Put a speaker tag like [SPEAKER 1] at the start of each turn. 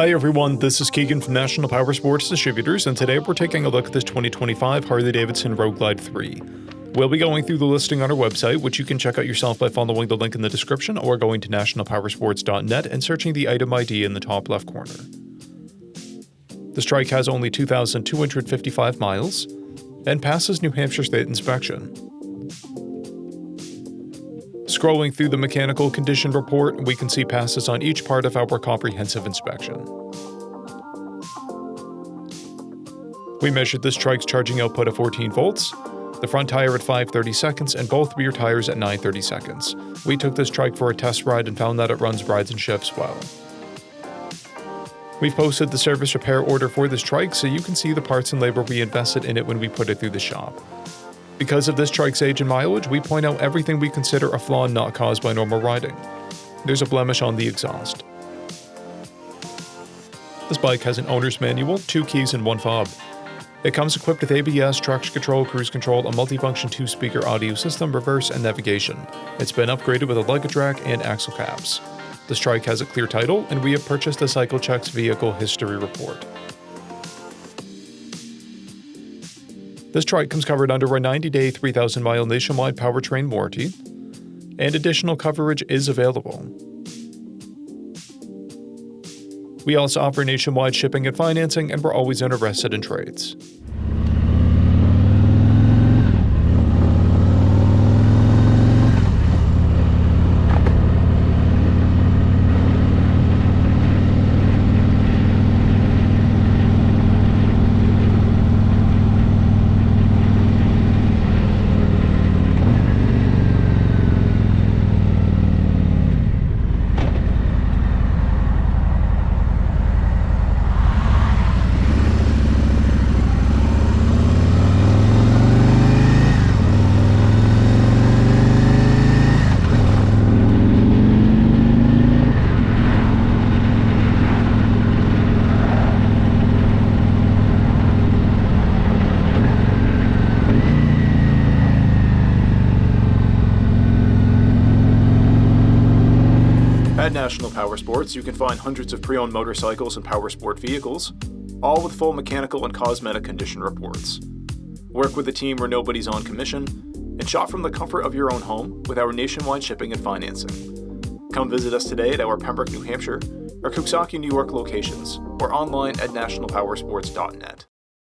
[SPEAKER 1] Hi everyone, this is Keegan from National Powersports Distributors, and today we're taking a look at this 2025 Harley-Davidson Road Glide 3. We'll be going through the listing on our website, which you can check out yourself by following the link in the description or going to nationalpowersports.net and searching the item ID in the top left corner. This trike has only 2,255 miles and passes New Hampshire State inspection. Scrolling through the mechanical condition report, we can see passes on each part of our comprehensive inspection. We measured this trike's charging output at 14 volts, the front tire at 5/30 seconds, and both rear tires at 9/30 seconds. We took this trike for a test ride and found that it runs rides and shifts well. We've posted the service repair order for this trike so you can see the parts and labor we invested in it when we put it through the shop. Because of this trike's age and mileage, we point out everything we consider a flaw not caused by normal riding. There's a blemish on the exhaust. This bike has an owner's manual, 2 keys, and 1 fob. It comes equipped with ABS, traction control, cruise control, a multifunction 2-speaker audio system, reverse, and navigation. It's been upgraded with a luggage rack and axle caps. This trike has a clear title, and we have purchased a CycleCheck's vehicle history report. This trike comes covered under a 90-day, 3,000-mile nationwide powertrain warranty, and additional coverage is available. We also offer nationwide shipping and financing, and we're always interested in trades.
[SPEAKER 2] At National Powersports, you can find hundreds of pre-owned motorcycles and powersport vehicles, all with full mechanical and cosmetic condition reports. Work with a team where nobody's on commission, and shop from the comfort of your own home with our nationwide shipping and financing. Come visit us today at our Pembroke, New Hampshire, or Coxsackie, New York locations, or online at nationalpowersports.net.